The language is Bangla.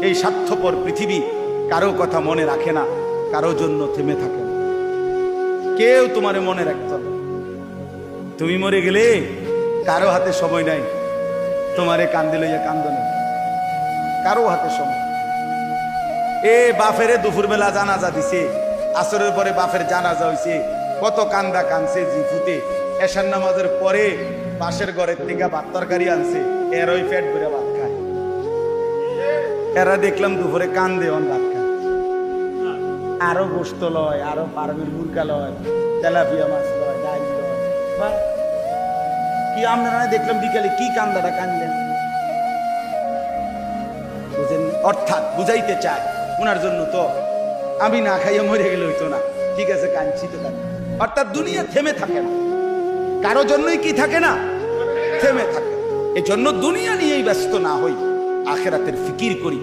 এই স্বার্থপর পৃথিবী কারো কথা মনে রাখে না, কারো জন্য থেমে থাকে না, কেউ তোমারে মনে রাখতো না। তুমি মরে গেলে কারো হাতে সময় নাই তোমারে কান্দে লইয়া কান্দনে, কারো হাতে সময়। এ বাফেরে দুপুরবেলা জানাজা দিছে, আসরের পরে বাফের জানাজা হইছে, কত কান্দা কানছে জিফুতে। এশার নামাজের পরে পাশের ঘরের থেকে ভাত তরকারি আনছে, এর ওই পেট ভরে ভাত খায়। এরা দেখলাম দুপুরে কান্দে অন ভাত খায়, আরো গোস্ত লয়, আরো ফার্মের মুরগা লয়, তেলাপিয়া মাছ লয়, ডাল লয়। কি আপনারা দেখলাম বিকালে কি কান্দাটা কানলেন, বুঝেন? অর্থাৎ বুঝাইতে চায় ওনার জন্য তো আমি না খাইয়ে মরে গেলে হইতো না, ঠিক আছে কাঁদছি তো কাঁদছি। অর্থাৎ দুনিয়া থেমে থাকে না, কারো জন্যই কি থাকে না, থেমে থাকে। এজন্য দুনিয়া নিয়েই ব্যস্ত না হই, আখিরাতের ফিকির করি।